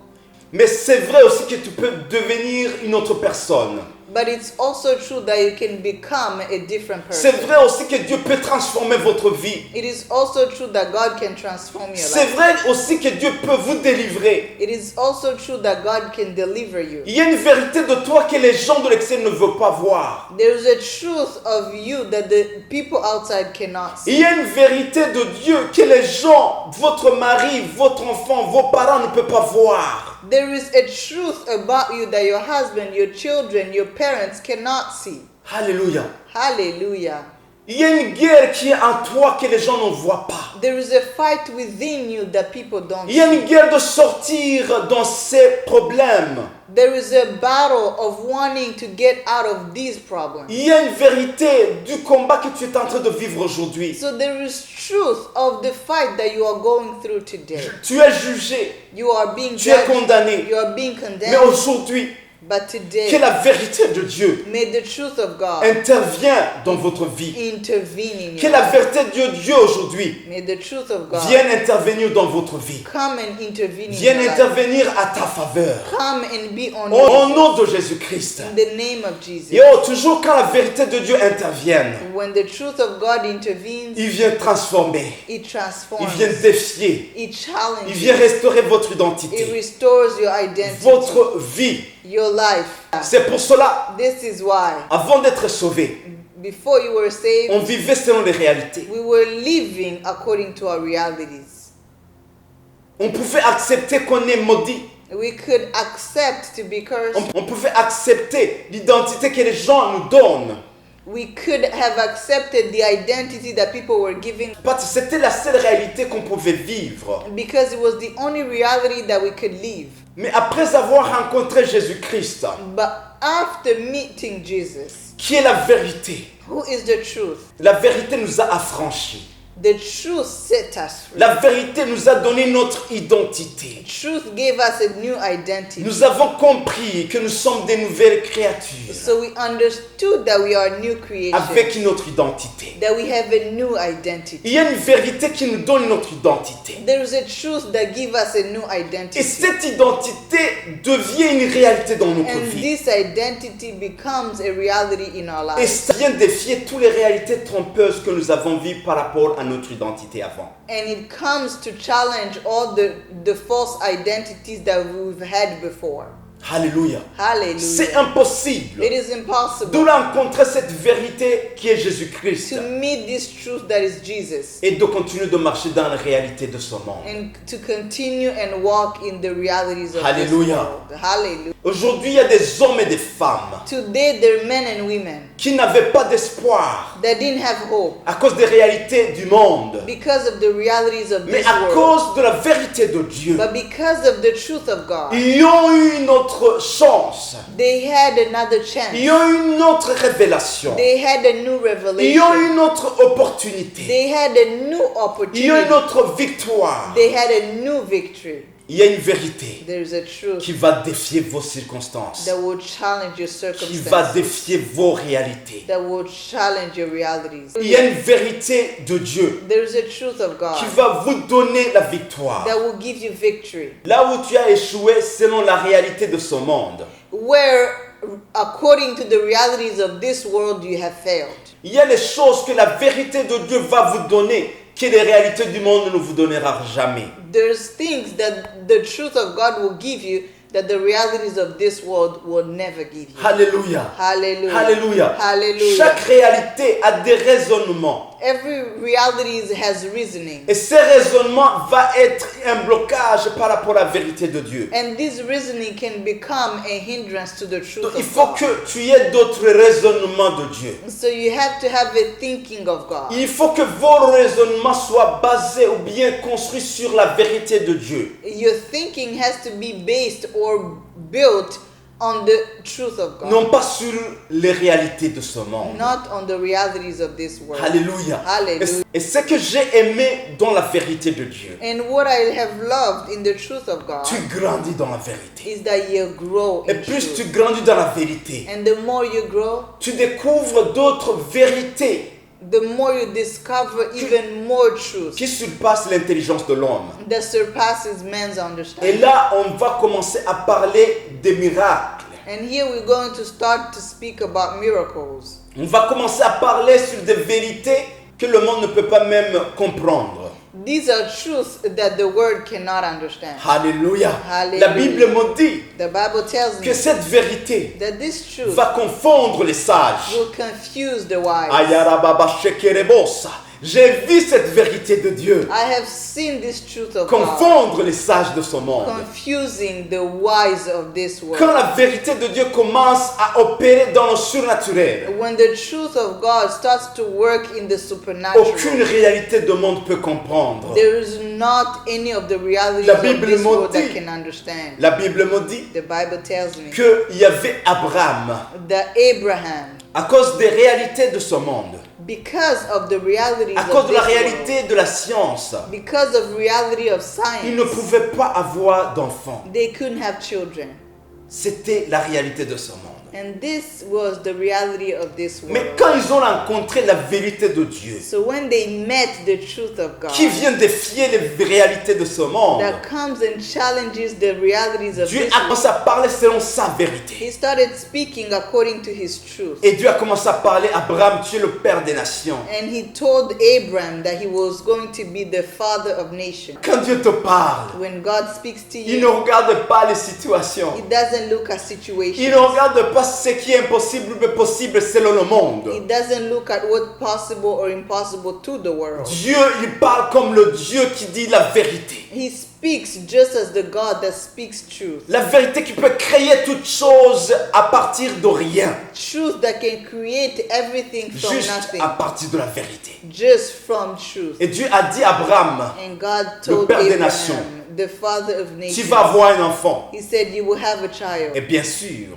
Mais c'est vrai aussi que tu peux devenir une autre personne. But it's also true that you can become a different C'est person. vrai aussi que Dieu peut transformer votre vie. It is also true that God can transform your C'est life. vrai aussi que Dieu peut vous délivrer. It is also true that God can deliver you. Il y a une vérité de toi que les gens de l'extérieur ne veulent pas voir. There is a truth of you that the people outside cannot Il see. y a une vérité de Dieu que les gens, votre mari, votre enfant, vos parents ne peuvent pas voir. There is a truth about you that your husband, your children, your parents cannot see. Alléluia. Hallelujah. Il y a une guerre qui est en toi que les gens ne voient pas. There is a fight within you that people don't Il y a see. une guerre de sortir dans ces problèmes. There is a battle of wanting to get out of these problems. Il y a une vérité du combat que tu es en train de vivre aujourd'hui. So there is truth of the fight that you are going through today. Tu es jugé, You are being tu es judged. condamné. You are being Mais condemned. aujourd'hui, But que today, la vérité de Dieu may the truth of God intervient dans votre vie. intervene in Que your la life. vérité de Dieu aujourd'hui May the truth of God vienne intervenir dans votre vie. come and intervene in Vienne your life. intervenir à ta faveur. Come and be on Au your nom de Jésus-Christ. in the name of Jesus. Et toujours quand la vérité de Dieu intervienne, When the truth of God intervenes, il vient transformer, it il transforms. vient défier, It il challenges. vient restaurer votre It identité, restores your identity, votre vie. your life. C'est pour cela, This is why, avant d'être sauvé, before you were saved, on vivait selon les réalités. we were living according to our realities. On pouvait accepter qu'on est maudit. We could accept to be cursed. On pouvait accepter l'identité que les gens nous donnent. We could have accepted the identity that people were giving Parce que c'était la seule réalité qu'on pouvait vivre. because it was the only reality that we could live. Mais après avoir rencontré Jésus-Christ, But after meeting Jesus, qui est la vérité, who is the truth? la vérité nous a affranchis. The truth set us free. La vérité nous a donné notre identité. Truth gave us a new identity. Nous avons compris que nous sommes des nouvelles créatures So we understood that we are new creation. avec notre identité. That we have a new identity. Il y a une vérité qui nous donne notre identité. There is a truth that gives us a new Et identity. cette identité devient une réalité dans notre And vie. this identity becomes a reality in our Et lives. ça vient défier toutes les réalités trompeuses que nous avons vues par rapport à notre identité avant. And it comes to challenge all the false identities that we've had before. Alléluia. C'est Hallelujah. impossible It is de impossible rencontrer cette vérité qui est Jésus-Christ to meet this truth that is Jesus et de continuer de marcher dans la réalité de ce monde. and to continue and walk in the realities of this Hallelujah. world. Hallelujah. Aujourd'hui, il y a des hommes et des femmes Today there are men and women qui n'avaient pas d'espoir that didn't have hope à cause des réalités du monde, because of the realities of mais this à world. cause de la vérité de Dieu. But because of the truth of God, Ils ont eu une autre chance. they had another chance. Ils ont eu une autre révélation. They had a new Ils ont eu revelation. une autre opportunité. They had a new Ils ont eu opportunity. une autre victoire. They had a new victory. Il y a une vérité There is a truth qui va défier vos circonstances, that will challenge your qui va circumstances, défier vos réalités. that will challenge your realities. Il y a une vérité de Dieu There is a truth of qui God va vous donner la victoire. that will give you victory. Là où tu as échoué selon la réalité de ce monde, Where, according to the realities of this world, you have failed. il y a les choses que la vérité de Dieu va vous donner que les réalités du monde ne vous donnera jamais. There's things that the truth of God will give you that the realities of this world will never give you. Alléluia. Hallelujah. Alléluia. Hallelujah. Chaque réalité a des raisonnements. Every reality has reasoning. Et ces raisonnements vont être un blocage par rapport à la vérité de Dieu. And this reasoning can become a hindrance to the truth Donc, il of faut God. que tu aies d'autres raisonnements de Dieu. So you have to have a thinking of God. Il faut que vos raisonnements soient basés ou bien construits sur la vérité de Dieu. Your thinking has to be based or built on the truth of God, Non pas sur les réalités de ce monde. not on the realities of this world. Alléluia. Hallelujah. Et ce que j'ai aimé dans la vérité de Dieu, And what I have loved in the truth of God tu grandis dans la vérité. is that you grow Et in plus truth. tu grandis dans la vérité, And the more you grow, tu découvres d'autres vérités the more you discover even more truth qui surpassent l'intelligence de l'homme. that surpasses man's Et understanding. là, on va commencer à parler des miracles. And here we're going to start to speak about miracles. On va commencer à parler sur des vérités que le monde ne peut pas même comprendre. These are truths that the world cannot understand. Alléluia. Hallelujah. La Bible me dit The Bible tells que me cette vérité that this truth va confondre les sages. will confuse the wise. Ayarababa shekerebosa. J'ai vu cette vérité de Dieu I have seen this truth of God confondre les sages de ce monde. confusing the wise of this Quand world. la vérité de Dieu commence à opérer dans le surnaturel, When the truth of God starts to work in the supernatural, aucune réalité de monde peut comprendre. there is not any of the realities La of Bible this world dit- that can understand. La Bible me dit The Bible tells me qu'il y avait Abraham, that Abraham, à cause des réalités de ce monde, because of the realities à cause of de la this world, réalité de la science, because of reality of il ne science, pouvait pas avoir d'enfants. they couldn't have children. C'était la réalité de ce monde. And this was the reality of this Mais world. quand ils ont rencontré la vérité de Dieu, So when they met the truth of God, qui vient défier les réalités de ce monde, that comes and challenges the realities of Dieu this a world, commencé à parler selon sa vérité. he started speaking according to his truth. Et Dieu a commencé à parler, Abraham, tu es le père des nations. And he told Abraham that he was going to be the father of nations. Quand Dieu te parle, When God speaks to il ne you, regarde pas les situations. he doesn't look at Il situations. ne regarde pas ce qui est impossible, mais possible selon le He monde. doesn't look at what's possible or impossible to the world. Dieu, il parle comme le Dieu qui dit la vérité. He speaks just as the God that speaks truth. La vérité qui peut créer toute chose à partir de rien. Truth that can create everything from Juste nothing. à partir de la vérité. Just from truth. Et Dieu a dit à Abraham, And God told père des nations, Abraham, the father of tu nations, vas avoir un enfant. he said, you will have a child. Et bien sûr,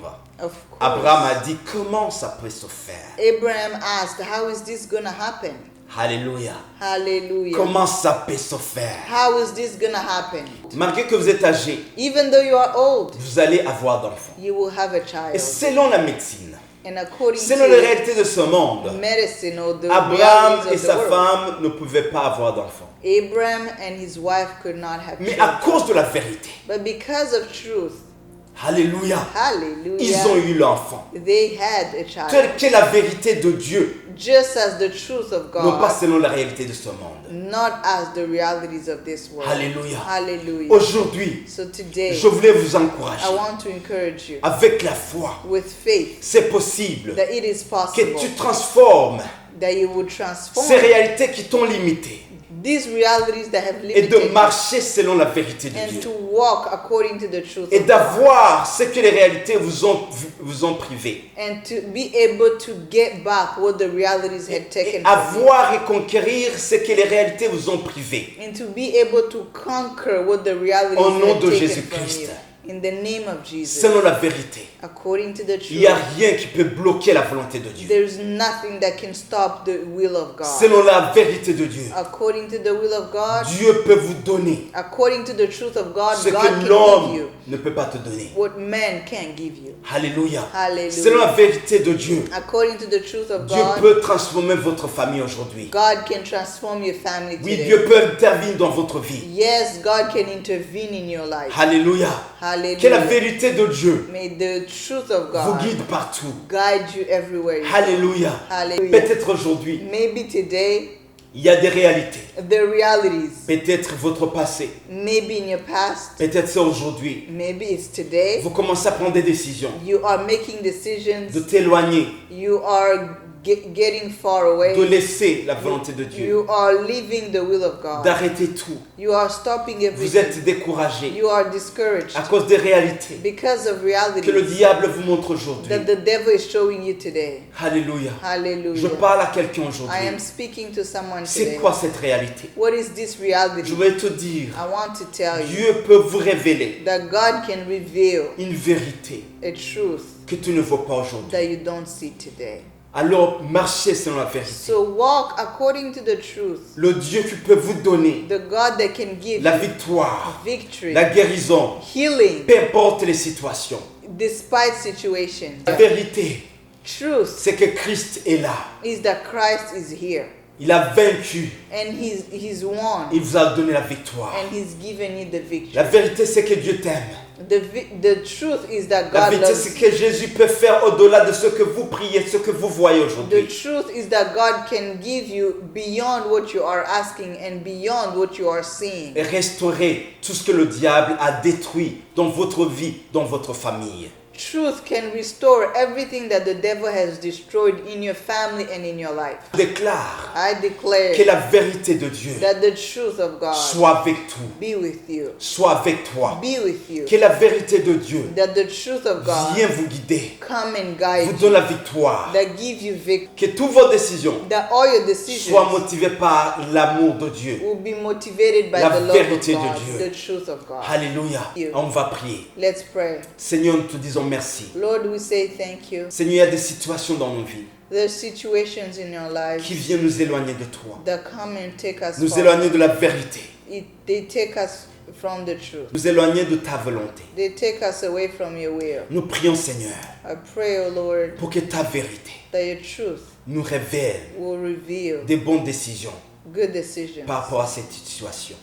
Of course. Abraham a dit, comment ça peut se faire? Abraham asked, how is this going to happen? Alléluia. Hallelujah. Comment ça peut se faire? How is this going to happen? Malgré que vous êtes âgé, Even though you are old, vous allez avoir d'enfants. you will have a Et child. selon la médecine, And according selon les to réalités de ce monde, medicine or the Abraham et realities of sa the world, femme ne pouvaient pas avoir d'enfants. Abraham and his wife could not have Mais children. à cause de la vérité, But because of truth, alléluia, ils ont hallelujah, eu l'enfant. they had a child. Telle qu'est la vérité de Dieu, Just as the truth of non pas God, selon la réalité de ce monde. not as the realities of this world. Alléluia. Hallelujah. Aujourd'hui, So today, je voulais vous encourager. I want to encourage you Avec la foi, with faith c'est possible that it is que possible tu transformes that you will transform ces réalités qui t'ont limité these realities that have et limited de you marcher selon la vérité de and Dieu. to walk according to the truth Et of God. d'avoir ce que les réalités vous ont privé. And to be able to get back what the realities had Et taken from you. avoir et conquérir ce que les réalités vous ont privé. And to be able to conquer what the realities Au nom had de taken Jésus-Christ. from you. In the name of Jesus. Selon la vérité. According to the Il n'y a truth. rien qui peut bloquer la volonté de Dieu. There's nothing that can stop the will of God. Selon la vérité de Dieu. According to the will of God, Dieu peut vous donner according to the truth of God, ce God que can give l'homme you ne peut pas te donner. what man can't give you. Alléluia. Hallelujah. Selon la vérité de Dieu, According to the truth of Dieu God, peut transformer votre famille aujourd'hui. God can transform your family Oui, today. Dieu peut intervenir dans votre vie. Yes, God can intervene in your life. Alléluia. Hallelujah. Que la vérité de Dieu May the truth of vous God guide partout. guide you everywhere you go. Alléluia. Hallelujah. Peut-être aujourd'hui, Maybe today, il y a des réalités. the realities, Peut-être votre passé. maybe in your past, Peut-être c'est aujourd'hui. maybe it's today, Vous commencez à prendre des décisions. you are making decisions, De t'éloigner. you are getting far away, De laisser la volonté de Dieu. you are leaving the will of God, D'arrêter tout. you are stopping Vous everything, êtes découragé. you are discouraged À cause des réalités because of que le realities diable vous montre aujourd'hui. that the devil is showing you today. Alléluia. Je Hallelujah. parle à quelqu'un I am aujourd'hui. speaking to someone C'est today. quoi cette réalité? What is this reality? Je vais te dire, I want to tell you Dieu peut vous révéler that God can reveal une vérité a truth que tu ne vois pas aujourd'hui. that you don't see today. Alors marchez selon la vérité. So walk according to the truth. Le Dieu qui peut vous donner The God that can give la you victoire, victory, la guérison, healing, peu importe les situations. despite situation. La vérité, Truth c'est que Christ est là. is that Christ is here. Il a vaincu. and he's won, Il vous a donné la victoire. and he's given you the victory. La vérité, c'est que Dieu t'aime. The truth is that La God vérité, loves c'est you. que Jésus peut faire au-delà de ce que vous priez, ce que vous voyez The aujourd'hui. truth is that God can give you beyond what you are asking and beyond what you are seeing. Et restaurer tout ce que le diable a détruit dans votre vie, dans votre famille. Truth can restore everything that the devil has destroyed in your family and in your life. Je déclare I declare que la vérité de Dieu that the truth of God soit avec tout, be with you. soit avec toi. Be with you. Que la vérité de Dieu That the truth of God vienne vous guider, come and vous guide donne you. la victoire. That give you victory. Que toutes vos décisions That all your soient decisions motivées par l'amour de Dieu. will be motivated by La the love of vérité de God, Dieu. the truth of God. Alléluia. You. On va prier. Let's pray. Seigneur, nous te disons merci. Lord, we say thank you. Seigneur, il y a des situations dans nos vies There's situations in your life qui viennent nous éloigner de toi, that come and take us nous far. éloigner de la vérité, They take us from the truth. nous éloigner de ta volonté. They take us away from your will. Nous prions, Seigneur, I pray, O Lord, pour que ta vérité that your truth nous révèle will reveal des bonnes décisions good decisions par rapport à cette situation.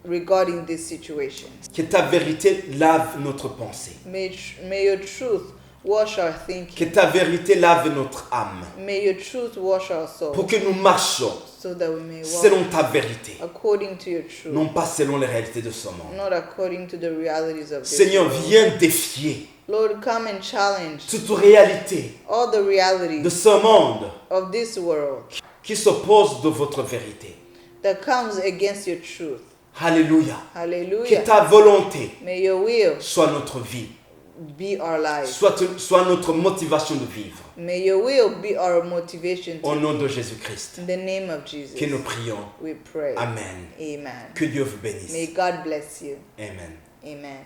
regarding this situation. Que ta vérité lave notre pensée. May your truth wash our Que thinking. ta vérité lave notre âme. May your truth wash our soul Pour que nous marchions so that we may selon walk ta vérité, according to your truth, non pas selon les réalités de ce monde. not according to the realities of this Seigneur, world. viens défier Lord, come and challenge toute réalité all the de realities ce monde of this world qui s'oppose de votre vérité. that comes against your truth. Alléluia. Que Hallelujah. ta volonté May your will soit notre vie, be our life. soit notre motivation de vivre. May your will be our motivation Au to nom de Jésus-Christ, in the name of Jesus. que nous prions. We pray. Amen. Amen. Que Dieu vous bénisse. May God bless you. Amen. Amen.